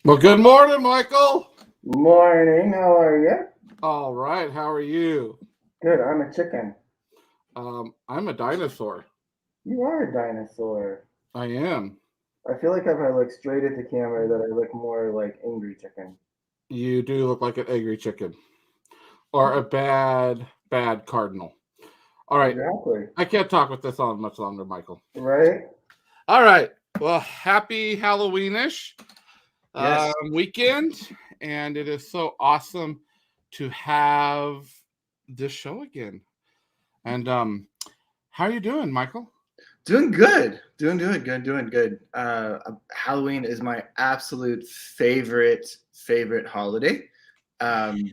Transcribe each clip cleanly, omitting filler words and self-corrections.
Well, good morning, Michael. Morning, how are you? All right, how are you? Good, I'm a chicken. I'm a dinosaur. You are a dinosaur. I am. I feel like if I look straight at the camera that I look more like angry chicken. You do look like an angry chicken. Or a bad cardinal. All right. Exactly. I can't talk with this on much longer, Michael. Right? All right. Well, happy Halloweenish Yes. weekend. And it is so awesome to have this show again. And how are you doing, Michael? Doing good. Doing good. Halloween is my absolute favorite holiday.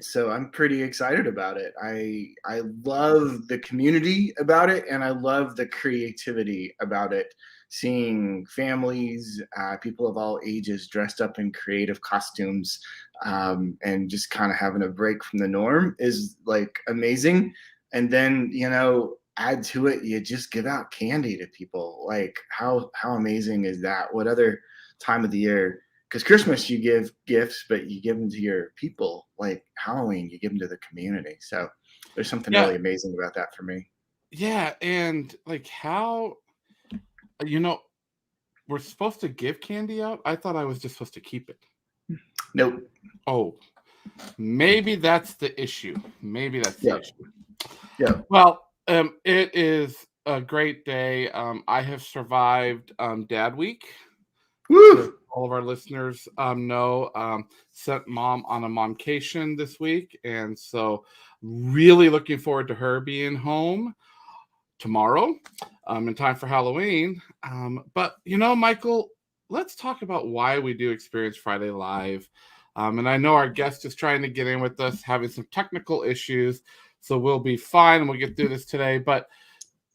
So I'm pretty excited about it. I love the community about it, and I love the creativity about it. Seeing families, people of all ages dressed up in creative costumes, and just kind of having a break from the norm is like amazing. And then, add to it, you just give out candy to people. Like how amazing is that? What other time of the year? Because Christmas you give gifts, but you give them to your people. Like Halloween, you give them to the community. So there's something really amazing about that for me. Yeah, and like how we're supposed to give candy out? I thought I was just supposed to keep it. Nope. Oh, maybe that's the issue. The issue. Yeah. Well, it is a great day. I have survived Dad Week. Woo! All of our listeners know, sent Mom on a momcation this week, and so really looking forward to her being home tomorrow in time for Halloween. But Michael, let's talk about why we do Experience Friday Live. And I know our guest is trying to get in with us, having some technical issues, so we'll be fine and we'll get through this today. But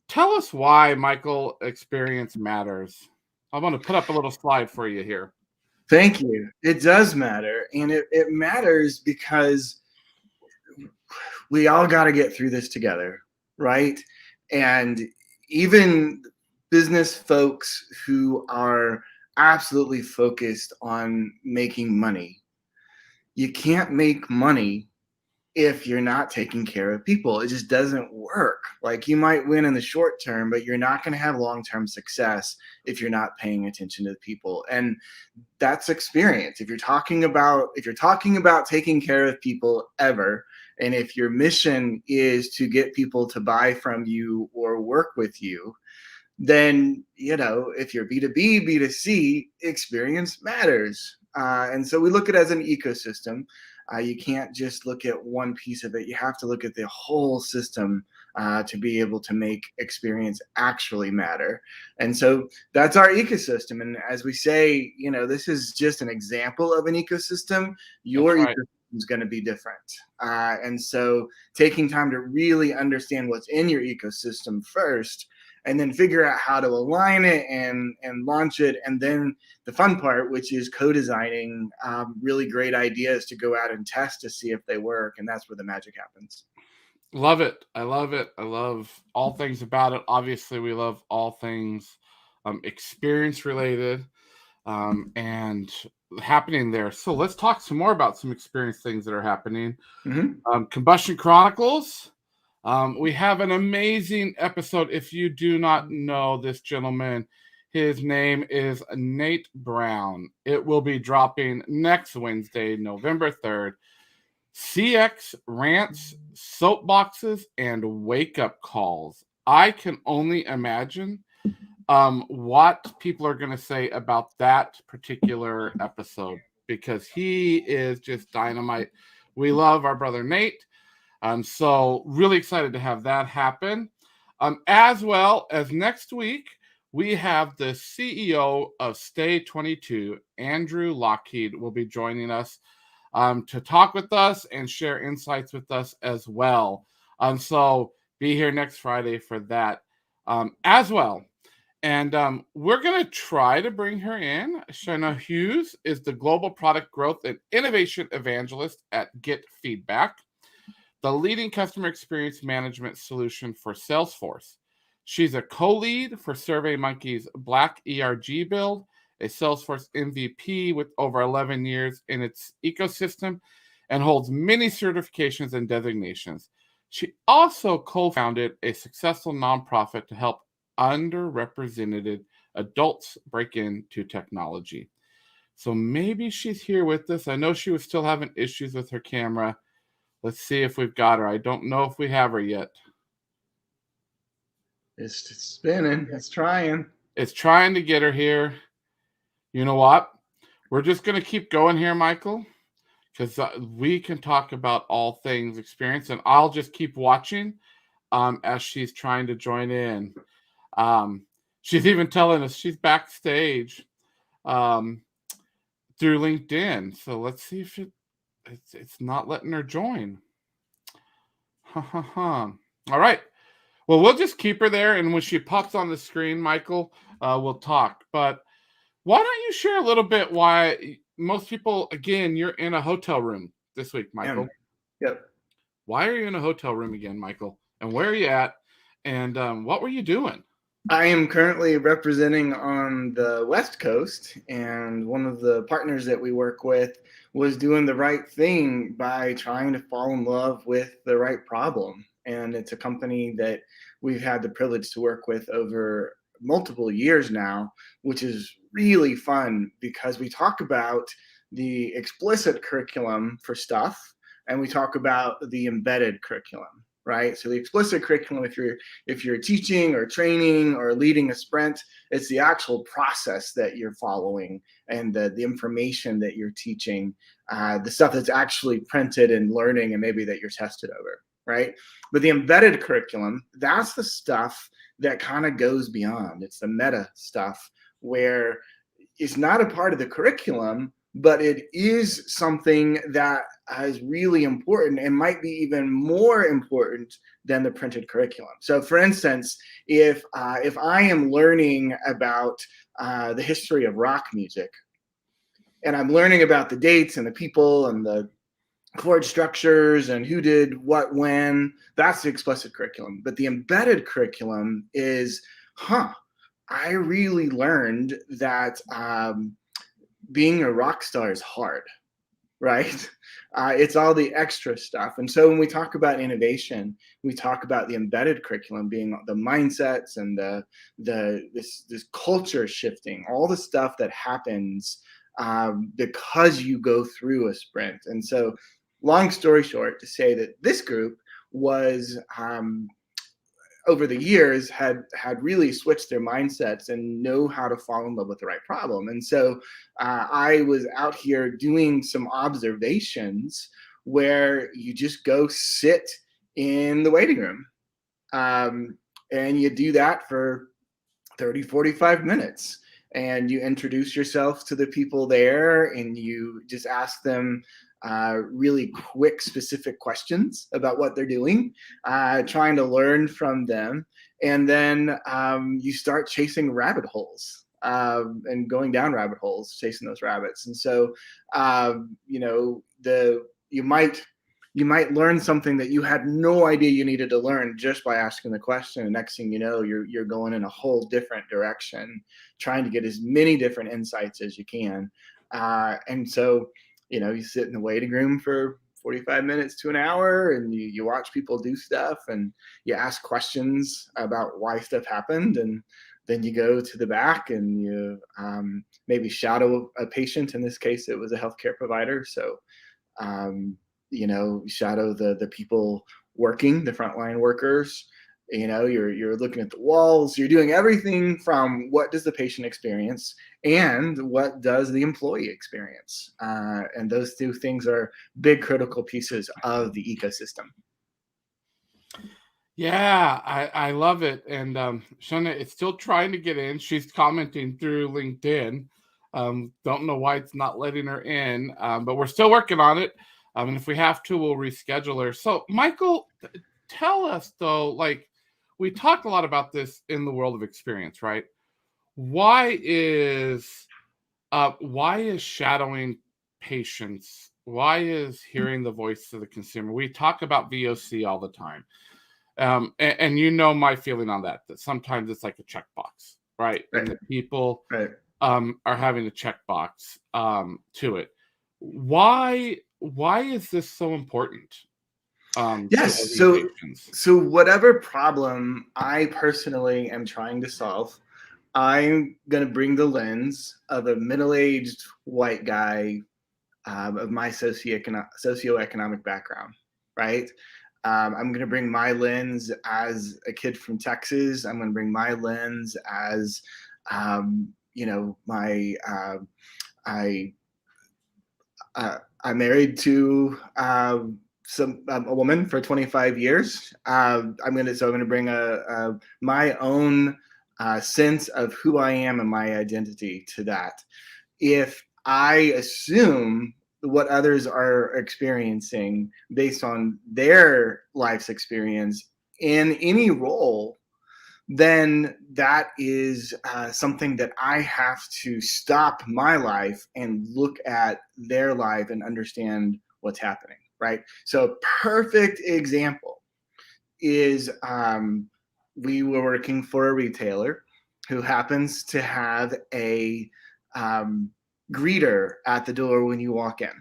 tell us why, Michael, experience matters. I'm going to put up a little slide for you here. Thank you. It does matter. And it matters because we all got to get through this together, right? And even business folks who are absolutely focused on making money, you can't make money if you're not taking care of people. It just doesn't work. Like you might win in the short term, but you're not going to have long-term success if you're not paying attention to the people. And that's experience. If you're talking about taking care of people ever, and if your mission is to get people to buy from you or work with you, then, if you're B2B, B2C, experience matters. And so we look at it as an ecosystem. You can't just look at one piece of it. You have to look at the whole system to be able to make experience actually matter. And so that's our ecosystem. And as we say, this is just an example of an ecosystem. Your ecosystem is going to be different. And so taking time to really understand what's in your ecosystem first, and then figure out how to align it and launch it. And then the fun part, which is co-designing really great ideas to go out and test to see if they work. And that's where the magic happens. Love it. I love it. I love all things about it. Obviously, we love all things experience related and happening there. So let's talk some more about some experience things that are happening. Mm-hmm. Combustion Chronicles. We have an amazing episode. If you do not know this gentleman, his name is Nate Brown. It will be dropping next Wednesday, November 3rd. CX rants, soapboxes, and wake-up calls. I can only imagine what people are going to say about that particular episode because he is just dynamite. We love our brother Nate. So really excited to have that happen. As well as next week, we have the CEO of Stay 22, Andrew Lockheed, will be joining us to talk with us and share insights with us as well. So be here next Friday for that as well. And we're going to try to bring her in. Shonnah Hughes is the Global Product Growth and Innovation Evangelist at Get Feedback, the leading customer experience management solution for Salesforce. She's a co-lead for SurveyMonkey's Black ERG build, a Salesforce MVP with over 11 years in its ecosystem, and holds many certifications and designations. She also co-founded a successful nonprofit to help underrepresented adults break into technology. So maybe she's here with us. I know she was still having issues with her camera. Let's see if we've got her. I don't know if we have her yet. It's spinning. It's trying. It's trying to get her here. You know what? We're just going to keep going here, Michael, because we can talk about all things experience, and I'll just keep watching as she's trying to join in. She's even telling us she's backstage through LinkedIn. So let's see if it's not letting her join. All right. Well, we'll just keep her there, and when she pops on the screen, Michael, we'll talk. But why don't you share a little bit why most people, again, you're in a hotel room this week, Michael. Yep. Why are you in a hotel room again, Michael? And where are you at? And what were you doing? I am currently representing on the West Coast, and one of the partners that we work with was doing the right thing by trying to fall in love with the right problem. And it's a company that we've had the privilege to work with over multiple years now, which is really fun because we talk about the explicit curriculum for stuff, and we talk about the embedded curriculum. Right. So the explicit curriculum, if you're teaching or training or leading a sprint, it's the actual process that you're following and the information that you're teaching, the stuff that's actually printed and learning and maybe that you're tested over. Right. But the embedded curriculum, that's the stuff that kind of goes beyond. It's the meta stuff where it's not a part of the curriculum, but it is something that is really important and might be even more important than the printed curriculum. So for instance, if I am learning about the history of rock music, and I'm learning about the dates and the people and the chord structures and who did what when, that's the explicit curriculum. But the embedded curriculum is, I really learned that being a rock star is hard, right? It's all the extra stuff. And so when we talk about innovation, we talk about the embedded curriculum being the mindsets and this culture shifting, all the stuff that happens because you go through a sprint. And so long story short, to say that this group was over the years had really switched their mindsets and know how to fall in love with the right problem. And so I was out here doing some observations where you just go sit in the waiting room and you do that for 30, 45 minutes. And you introduce yourself to the people there and you just ask them really quick, specific questions about what they're doing, trying to learn from them. And then you start chasing rabbit holes and going down rabbit holes, chasing those rabbits. And so, you might learn something that you had no idea you needed to learn just by asking the question. And next thing you know, you're going in a whole different direction, trying to get as many different insights as you can. And so, you sit in the waiting room for 45 minutes to an hour and you watch people do stuff and you ask questions about why stuff happened. And then you go to the back and you maybe shadow a patient. In this case, it was a healthcare provider. So, shadow the people working, the frontline workers. You're looking at the walls, you're doing everything from what does the patient experience and what does the employee experience. And those two things are big critical pieces of the ecosystem. Yeah, I love it. And Shonnah is still trying to get in. She's commenting through LinkedIn. Don't know why it's not letting her in, but we're still working on it. And if we have to, we'll reschedule her. So, Michael, tell us though, like we talked a lot about this in the world of experience, right? Why is shadowing patience? Why is hearing the voice of the consumer? We talk about VOC all the time. And you know my feeling on that, that sometimes it's like a checkbox, right? Right. And that people Right. are having a checkbox to it. Why is this so important to Yes. So whatever problem I personally am trying to solve, I'm going to bring the lens of a middle-aged white guy of my socioeconomic background, right? I'm going to bring my lens as a kid from Texas. I'm going to bring my lens as, my I I'm married to a woman for 25 years. I'm gonna bring a my own sense of who I am and my identity to that. If I assume what others are experiencing based on their life's experience in any role, then that is something that I have to stop my life and look at their life and understand what's happening, right? So, perfect example is we were working for a retailer who happens to have a um, greeter at the door when you walk in,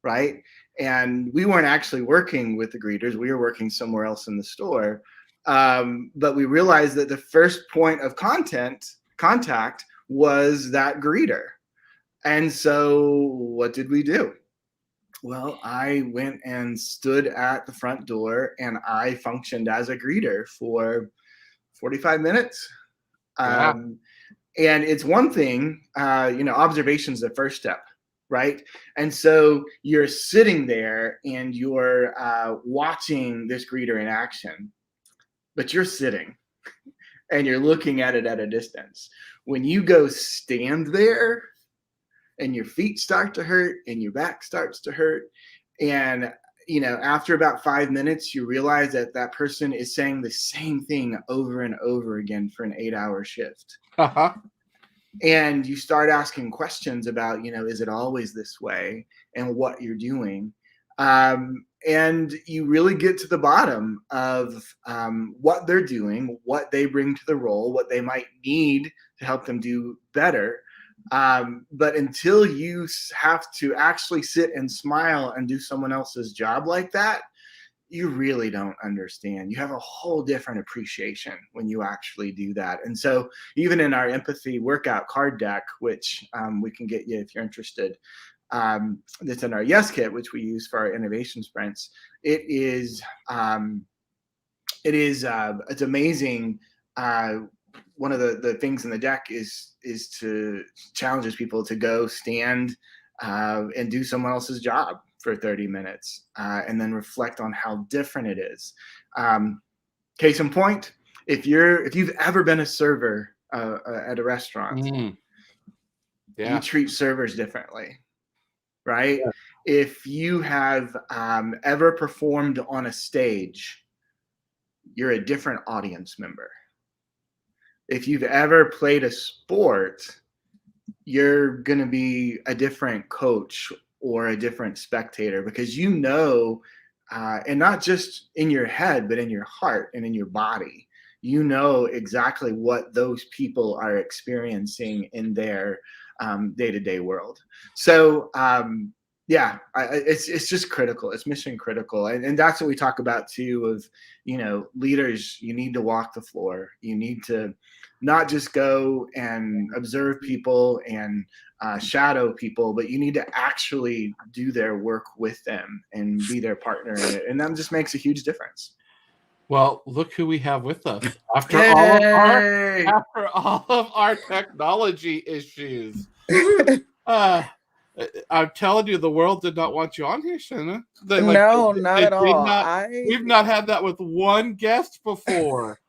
right? And we weren't actually working with the greeters, we were working somewhere else in the store. But we realized that the first point of contact was that greeter. And so what did we do? Well, I went and stood at the front door and I functioned as a greeter for 45 minutes. Yeah. Um, and it's one thing, observation is the first step, right? And so you're sitting there and you're watching this greeter in action, but you're sitting and you're looking at it at a distance. When you go stand there and your feet start to hurt and your back starts to hurt, and after about 5 minutes, you realize that that person is saying the same thing over and over again for an 8-hour shift. Uh-huh. And you start asking questions about, is it always this way and what you're doing. And you really get to the bottom of what they're doing, what they bring to the role, what they might need to help them do better. But until you have to actually sit and smile and do someone else's job like that, you really don't understand. You have a whole different appreciation when you actually do that. And so even in our empathy workout card deck, which we can get you if you're interested, that's in our Yes Kit, which we use for our innovation sprints. It's amazing. One of the things in the deck is to challenges people to go stand and do someone else's job for 30 minutes and then reflect on how different it is. Case in point, if you've ever been a server at a restaurant, Yeah. you treat servers differently, right? Yeah. If you have ever performed on a stage, you're a different audience member. If you've ever played a sport, you're going to be a different coach or a different spectator because and not just in your head, but in your heart and in your body, you know exactly what those people are experiencing in their day-to-day world. So it's just critical. It's mission critical, and that's what we talk about too. Of leaders, you need to walk the floor. You need to not just go and observe people and shadow people, but you need to actually do their work with them and be their partner in it, and that just makes a huge difference. Well, look who we have with us Yay! after all of our technology issues. Uh, I'm telling you, the world did not want you on here, Shonnah. No, not They at did all. not. We've not had that with one guest before.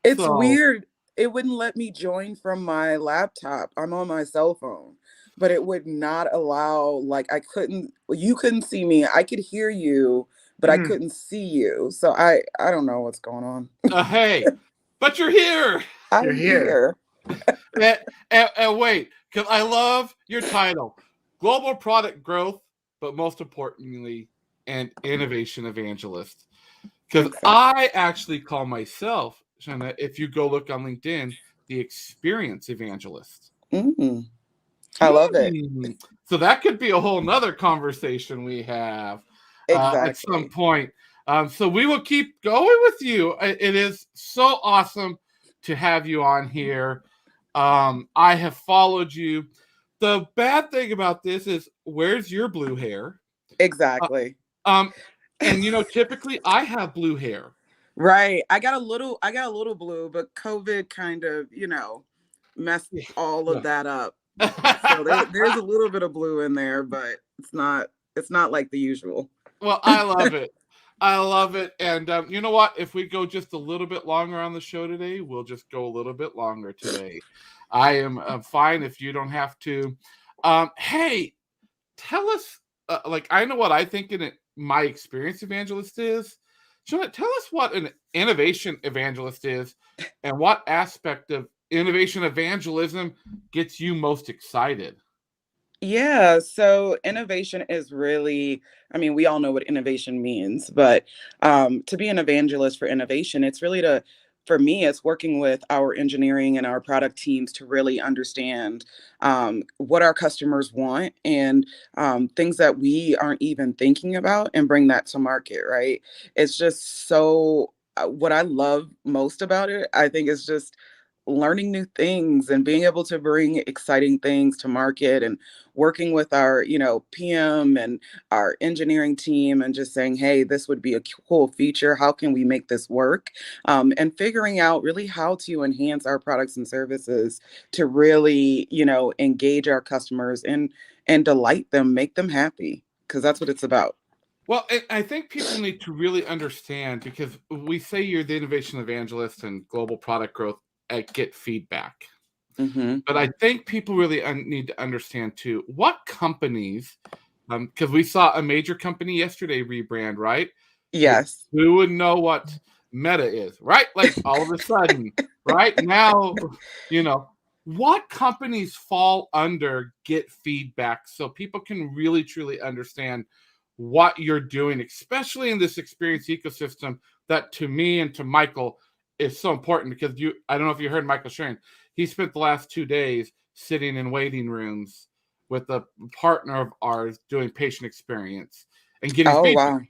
It's So, weird. It wouldn't let me join from my laptop. I'm on my cell phone, but it would not allow, like, you couldn't see me. I could hear you, but I Mm, couldn't see you. So I don't know what's going on. hey, but you're here. you're I'm here. here. And wait, because I love your title, Global Product Growth, but most importantly, an Innovation Evangelist. Because Exactly. I actually call myself, Shonnah, if you go look on LinkedIn, the Experience Evangelist. Mm, I love it. So that could be a whole nother conversation we have at some Exactly. point. So we will keep going with you. It is so awesome to have you on here. I have followed you. The bad thing about this is, where's your blue hair? Uh, Exactly. um, and typically I have blue hair. Right. I got a little blue, but COVID kind of, messed all of Yeah. that up. So there's a little bit of blue in there, but it's not like the usual. Well, I love it. I love it. And you know what? If we go just a little bit longer on the show today, we'll just go a little bit longer today. I am fine if you don't have to. Hey, tell us, I know what I think my experience evangelist is. Shonnah, tell us what an innovation evangelist is and what aspect of innovation evangelism gets you most excited. Yeah, so innovation is really, I mean, we all know what innovation means, but to be an evangelist for innovation, it's really for me, it's working with our engineering and our product teams to really understand what our customers want and things that we aren't even thinking about and bring that to market, right? It's just so, what I love most about it, I think, is just learning new things and being able to bring exciting things to market and working with our, PM and our engineering team and just saying, hey, this would be a cool feature. How can we make this work? And figuring out really how to enhance our products and services to really, engage our customers and delight them, make them happy, because that's what it's about. Well, I think people need to really understand, because we say you're the innovation evangelist and global product growth at Get Feedback. Hmm. But I think people really need to understand too what companies, because we saw a major company yesterday rebrand, right? Yes. Who would know what Meta is, right? Like all of a sudden, right now, you know, what companies fall under Get Feedback so people can really truly understand what you're doing, especially in this experience ecosystem that to me and to Michael is so important. Because I don't know if you heard Michael sharing, he spent the last 2 days sitting in waiting rooms with a partner of ours doing patient experience and getting Oh, feedback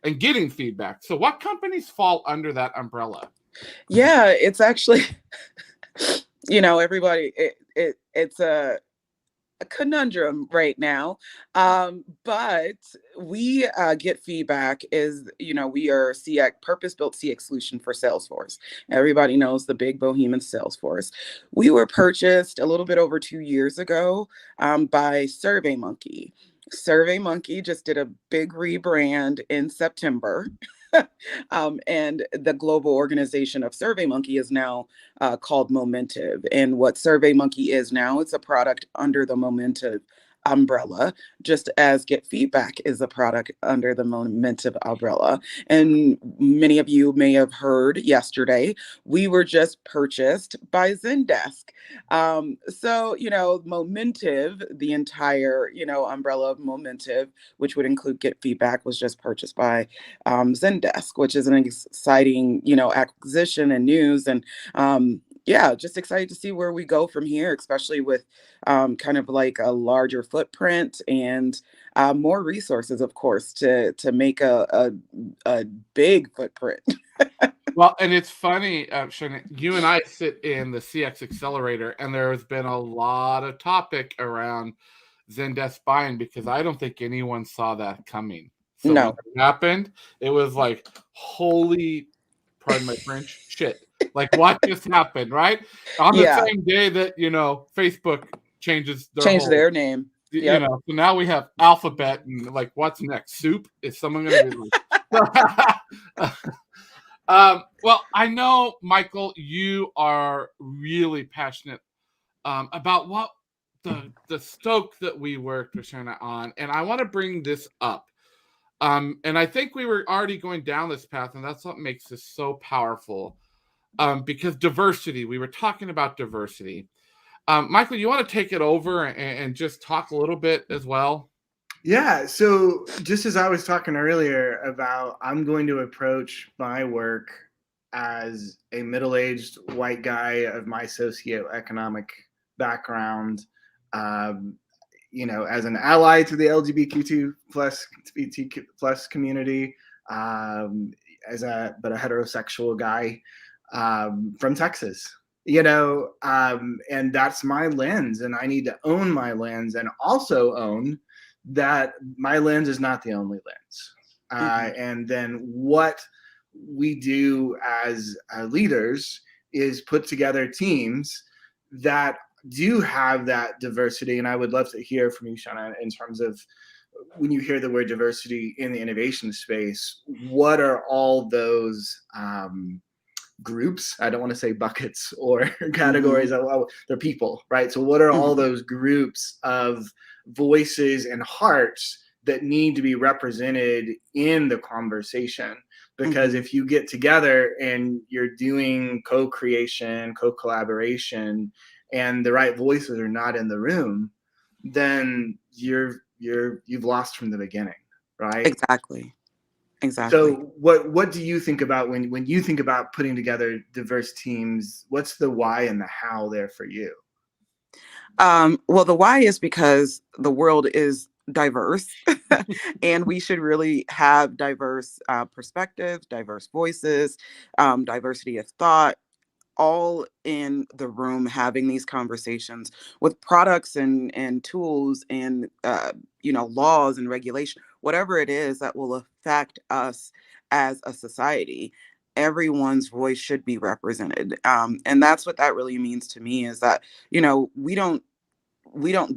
wow. So what companies fall under that umbrella? Yeah, it's actually, everybody, it's a conundrum right now. But we Get Feedback is, we are CX, purpose-built CX solution for Salesforce. Everybody knows the big behemoth Salesforce. We were purchased a little bit over 2 years ago by SurveyMonkey. SurveyMonkey just did a big rebrand in September. And the global organization of SurveyMonkey is now called Momentive. And what SurveyMonkey is now, it's a product under the Momentive umbrella, just as Get Feedback is a product under the Momentive umbrella. And many of you may have heard yesterday, we were just purchased by Zendesk. So, Momentive, the entire, umbrella of Momentive, which would include Get Feedback, was just purchased by Zendesk, which is an exciting, acquisition and news. And yeah, just excited to see where we go from here, especially with kind of like a larger footprint and more resources, of course, to make a big footprint. Well, and it's funny, Shonnah, you and I sit in the CX Accelerator, and there has been a lot of topic around Zendesk buying because I don't think anyone saw that coming. So when No. it happened, it was like, holy, pardon my French, shit. Like, what just happened, right? On the Yeah. same day that, Facebook changes their Change whole their name. You know, so now we have alphabet and like, what's next? Soup? Is someone going to be like, well, I know, Michael, you are really passionate about what the stoke that we worked with Shonnah on, and I want to bring this up. And I think we were already going down this path, and that's what makes this so powerful. Because diversity, we were talking about diversity. Michael, you want to take it over and just talk a little bit as well? Yeah. So just as I was talking earlier about, I'm going to approach my work as a middle-aged white guy of my socioeconomic background, um, as an ally to the LGBTQ plus community, but a heterosexual guy from Texas. And that's my lens, and I need to own my lens, and also own that my lens is not the only lens. And then what we do as leaders is put together teams that do have that diversity. And I would love to hear from you, Shonnah, in terms of, when you hear the word diversity in the innovation space, what are all those groups? I don't want to say buckets or categories. They're people, right? So what are all those groups of voices and hearts that need to be represented in the conversation? Because if you get together and you're doing co-creation, co-collaboration, and the right voices are not in the room, then you've lost from the beginning, right? Exactly. So what do you think about when you think about putting together diverse teams? What's the why and the how there for you? Well, the why is because the world is diverse and we should really have diverse perspectives, diverse voices, diversity of thought, all in the room having these conversations with products and tools and laws and regulation, whatever it is that will affect us as a society. Everyone's voice should be represented, and that's what that really means to me, is that we don't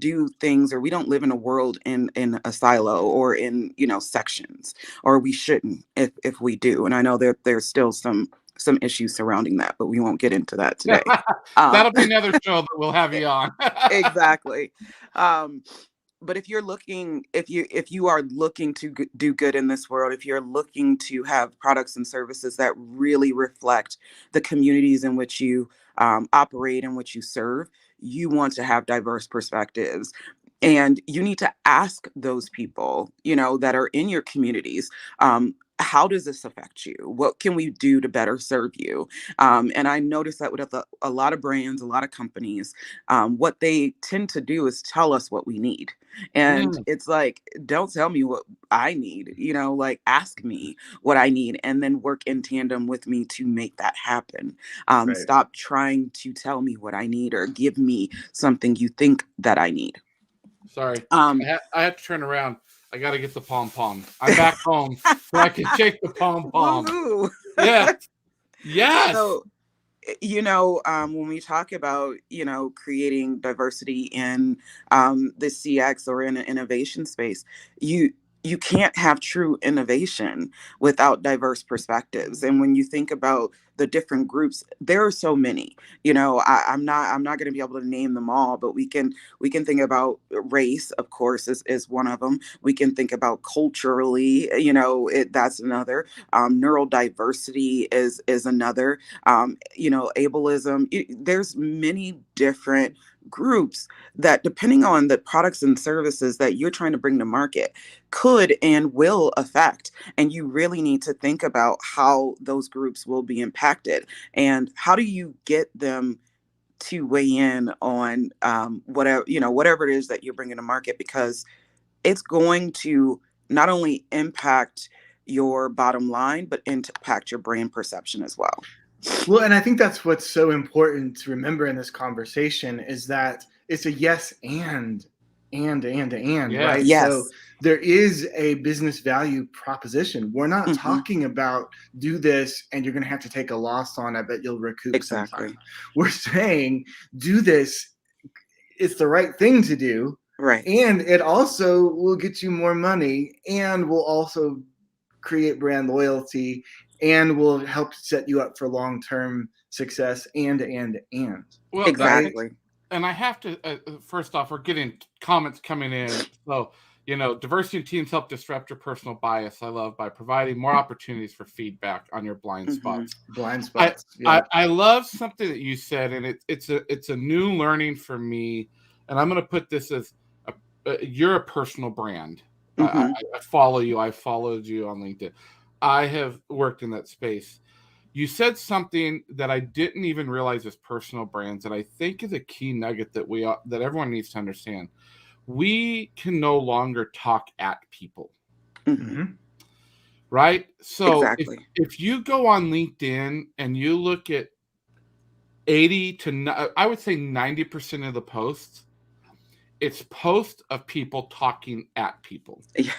do things, or we don't live in a world in a silo or in sections, or we shouldn't if we do. And I know there's still some issues surrounding that, but we won't get into that today. That'll be another show that we'll have you on. Exactly. But if you are looking to do good in this world, if you're looking to have products and services that really reflect the communities in which you operate, in which you serve, you want to have diverse perspectives. And you need to ask those people, that are in your communities, how does this affect you? What can we do to better serve you? And I noticed that with a lot of brands, a lot of companies, what they tend to do is tell us what we need. And it's like, don't tell me what I need, like, ask me what I need, and then work in tandem with me to make that happen. Right. Stop trying to tell me what I need or give me something you think that I need. Sorry, I have to turn around. I got to get the pom-pom. I'm back home, so I can shake the pom-pom. Woohoo! Yes. So, when we talk about, creating diversity in the CX or in an innovation space, you can't have true innovation without diverse perspectives. And when you think about the different groups, there are so many. I'm not going to be able to name them all, but we can think about race, of course, is one of them. We can think about culturally, that's another. Neurodiversity is another. Ableism. There's many different groups that, depending on the products and services that you're trying to bring to market, could and will affect. And you really need to think about how those groups will be impacted, and how do you get them to weigh in on whatever it is that you're bringing to market, because it's going to not only impact your bottom line, but impact your brand perception as well. Well, and I think that's what's so important to remember in this conversation, is that it's a yes and, Yes. right? Yes. So there is a business value proposition. We're not talking about do this and you're going to have to take a loss on it, but you'll recoup sometime. We're saying do this. It's the right thing to do. Right. And it also will get you more money and will also create brand loyalty and will help set you up for long-term success and. Well, Right? Exactly. and I have to, first off, we're getting comments coming in. So, diversity in teams help disrupt your personal bias. I love by providing more opportunities for feedback on your blind spots. Blind I, spots. Yeah. I love something that you said, and it's a new learning for me. And I'm going to put this as you're a personal brand. I follow you. I followed you on LinkedIn. I have worked in that space. You said something that I didn't even realize is personal brands, that I think is a key nugget that everyone needs to understand. We can no longer talk at people, right? So Exactly. if you go on LinkedIn and you look at 80 to I would say 90% of the posts, it's posts of people talking at people. Yeah.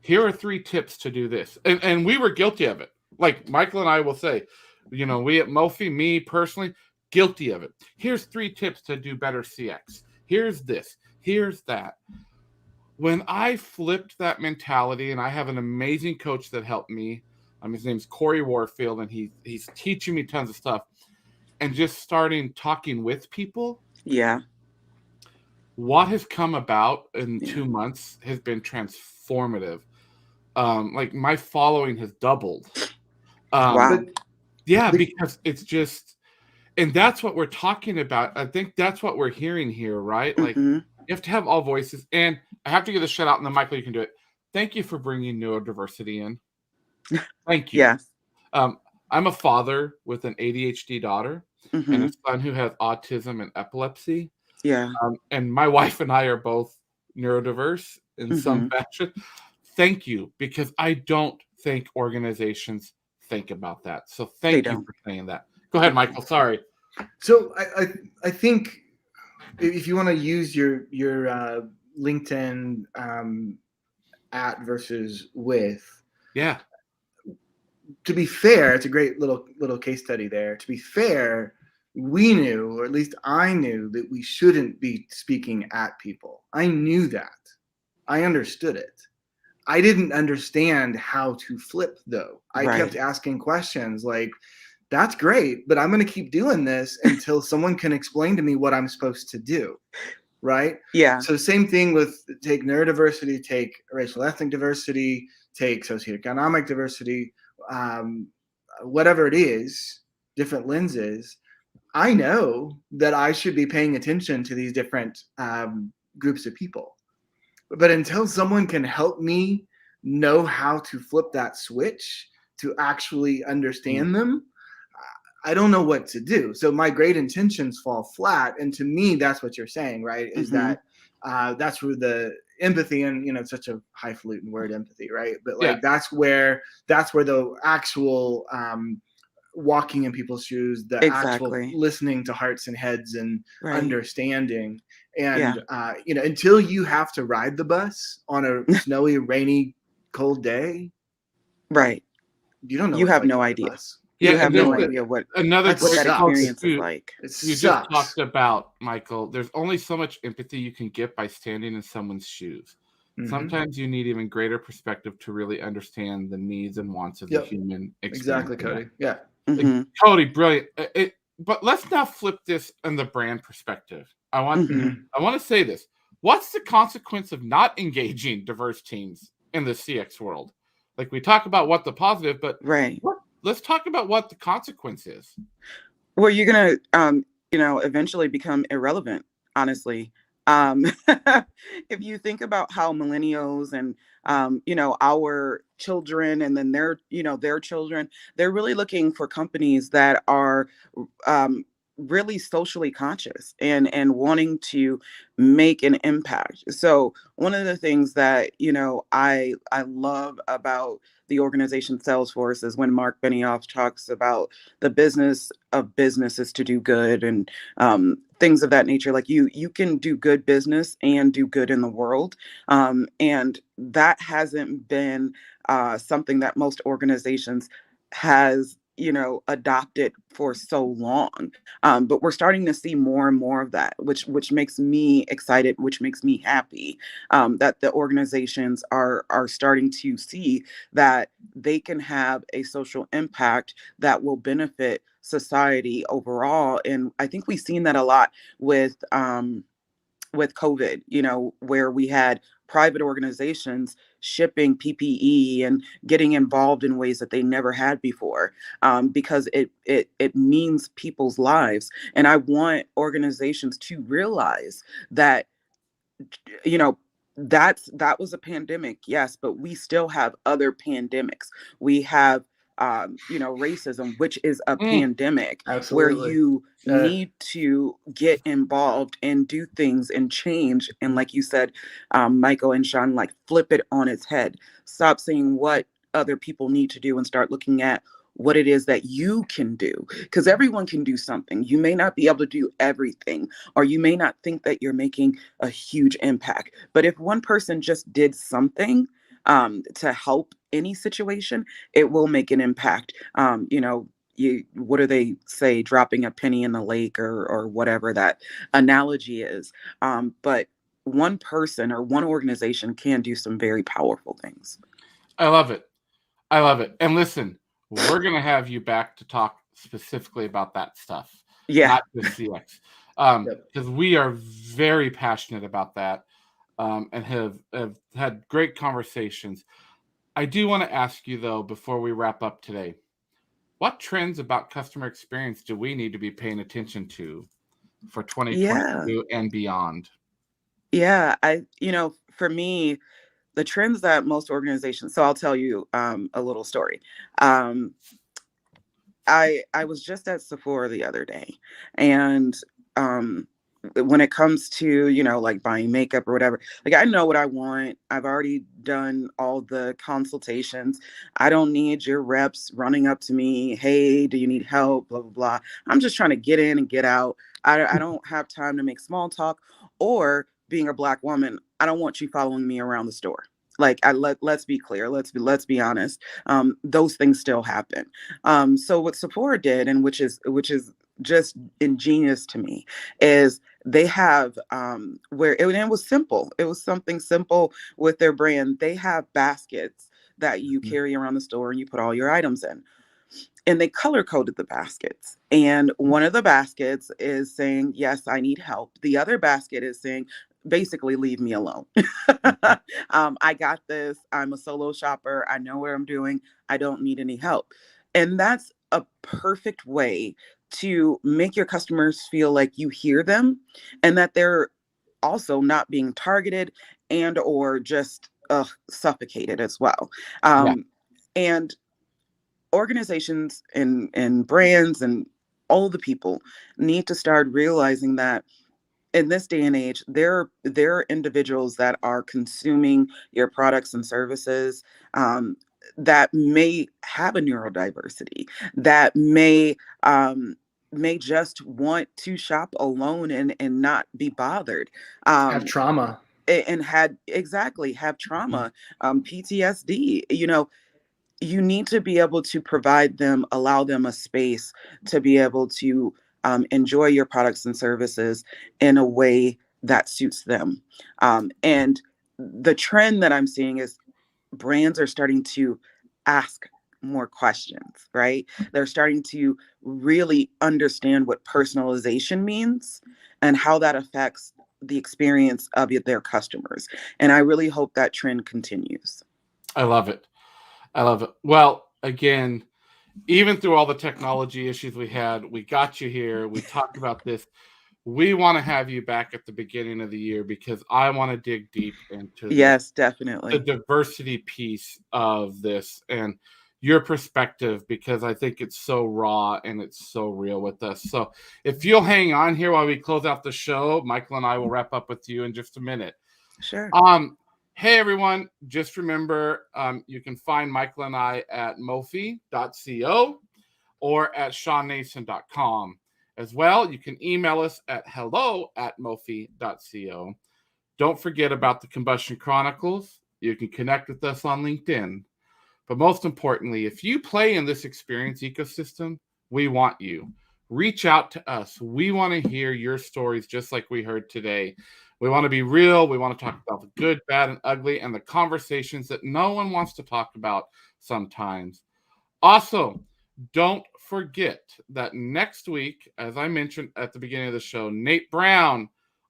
Here are 3 tips to do this, and we were guilty of it. Like Michael and I will say, we at Mophie, me personally, guilty of it. Here's 3 tips to do better CX. Here's this. Here's that. When I flipped that mentality, and I have an amazing coach that helped me. His name's Corey Warfield, and he's teaching me tons of stuff. And just starting talking with people. Yeah. What has come about in 2 months has been transformative. Like my following has doubled. Wow. Yeah, because it's just, and that's what we're talking about. I think that's what we're hearing here, right? Like you have to have all voices. And I have to give a shout out, and then Michael, you can do it. Thank you for bringing neurodiversity in. Thank you. Yes. I'm a father with an ADHD daughter and a son who has autism and epilepsy. Yeah. And my wife and I are both neurodiverse in some fashion. Thank you, because I don't think organizations think about that. So thank you for saying that. Go ahead, Michael. Sorry. So I think if you want to use your LinkedIn at versus with. Yeah. To be fair, it's a great little case study there. To be fair, we knew, or at least I knew, that we shouldn't be speaking at people. I knew that. I understood it. I didn't understand how to flip, though. I kept asking questions like, that's great, but I'm going to keep doing this until someone can explain to me what I'm supposed to do. Right? Yeah. So same thing with take neurodiversity, take racial ethnic diversity, take socioeconomic diversity, whatever it is, different lenses. I know that I should be paying attention to these different groups of people. But until someone can help me know how to flip that switch to actually understand them, I don't know what to do. So my great intentions fall flat. And to me, that's what you're saying, right? Is that that's where the empathy, and it's such a highfalutin word, empathy, right? But like that's where the actual walking in people's shoes, the actual listening to hearts and heads and understanding. And until you have to ride the bus on a snowy, rainy, cold day, right? You don't know. You have no idea. Yeah, you have no idea what another what that experience is like. You just talked about, Michael. There's only so much empathy you can get by standing in someone's shoes. Sometimes you need even greater perspective to really understand the needs and wants of the human experience. Exactly, Cody. Yeah. Cody, brilliant. But let's now flip this in the brand perspective. I want to say this. What's the consequence of not engaging diverse teams in the CX world? Like, we talk about what the positive, but let's talk about what the consequence is. Well, you're gonna eventually become irrelevant, honestly. If you think about how millennials and our children, and then their children, they're really looking for companies that are really socially conscious and wanting to make an impact. So one of the things that I love about the organization Salesforce is when Mark Benioff talks about the business of business is to do good, and things of that nature. Like you can do good business and do good in the world, and that hasn't been something that most organizations has adopted for so long. But we're starting to see more and more of that, which makes me excited, which makes me happy, that the organizations are starting to see that they can have a social impact that will benefit society overall. And I think we've seen that a lot with COVID, where we had private organizations shipping PPE and getting involved in ways that they never had before, because it means people's lives. And I want organizations to realize that you know that was a pandemic, yes, but we still have other pandemics. We have racism, which is a pandemic, where Absolutely. you need to get involved and do things and change. And like you said, Michael and Shawn, like, flip it on its head. Stop saying what other people need to do and start looking at what it is that you can do, because everyone can do something. You may not be able to do everything, or you may not think that you're making a huge impact, but if one person just did something to help any situation, it will make an impact. What do they say, dropping a penny in the lake, or whatever that analogy is. But one person or one organization can do some very powerful things. I love it. I love it. And listen, we're going to have you back to talk specifically about that stuff, Yeah. not just CX, because we are very passionate about that, and have had great conversations. I do want to ask you, though, before we wrap up today, what trends about customer experience do we need to be paying attention to for 2022 and beyond? Yeah. For me, the trends that most organizations, so I'll tell you a little story. I was just at Sephora the other day, and when it comes to, like, buying makeup or whatever, like, I know what I want. I've already done all the consultations. I don't need your reps running up to me, hey, do you need help, blah blah blah. I'm just trying to get in and get out. I don't have time to make small talk. Or, being a Black woman, I don't want you following me around the store. Like, let's be clear, let's be honest. Those things still happen. So what Sephora did, and which is just ingenious to me, is they have it was simple. It was something simple with their brand. They have baskets that you carry around the store, and you put all your items in. And they color coded the baskets. And one of the baskets is saying, yes, I need help. The other basket is saying, basically, leave me alone. I got this. I'm a solo shopper. I know what I'm doing. I don't need any help. And that's a perfect way to make your customers feel like you hear them, and that they're also not being targeted and or just suffocated as well. Yeah. And organizations and brands and all the people need to start realizing that in this day and age, there are individuals that are consuming your products and services, that may have a neurodiversity, that may just want to shop alone and not be bothered, Have trauma. and have trauma, PTSD. You need to be able to provide them, allow them a space to be able to enjoy your products and services in a way that suits them. And the trend that I'm seeing is brands are starting to ask more questions, right? They're starting to really understand what personalization means and how that affects the experience of their customers. And I really hope that trend continues. I love it. I love it. Well, again, even through all the technology issues we had, we got you here. We talked about this. We want to have you back at the beginning of the year, because I want to dig deep into Yes, the definitely. diversity piece of this and your perspective, because I think it's so raw and it's so real with us. So if you'll hang on here while we close out the show, Michael and I will wrap up with you in just a minute. Sure. Hey, everyone. Just remember, you can find Michael and I at mofi.co or at shawnnason.com. As well, you can email us at hello@mofi.co. Don't forget about the Combustion Chronicles. You can connect with us on LinkedIn. But most importantly, if you play in this experience ecosystem, we want you. Reach out to us. We want to hear your stories just like we heard today. We want to be real. We want to talk about the good, bad, and ugly, and the conversations that no one wants to talk about sometimes. Also, don't forget that next week, as I mentioned at the beginning of the show, Nate Brown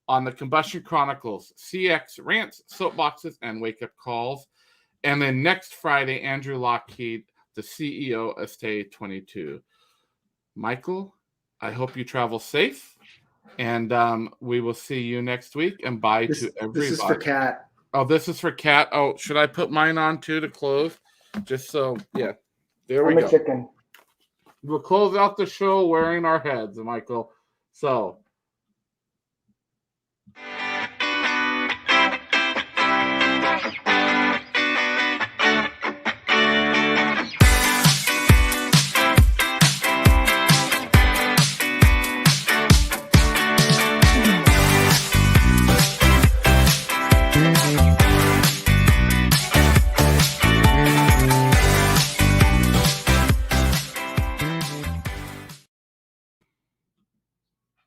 on the Combustion Chronicles, CX rants, soapboxes, and wake-up calls. And then next Friday, Andrew Lockheed, the CEO of Stay 22. Michael, I hope you travel safe. And we will see you next week. And bye to everybody. This is for Kat. Oh, this is for Kat. Oh, should I put mine on too to close? Just so, yeah. There we go. I'm a chicken. We'll close out the show wearing our heads, Michael. So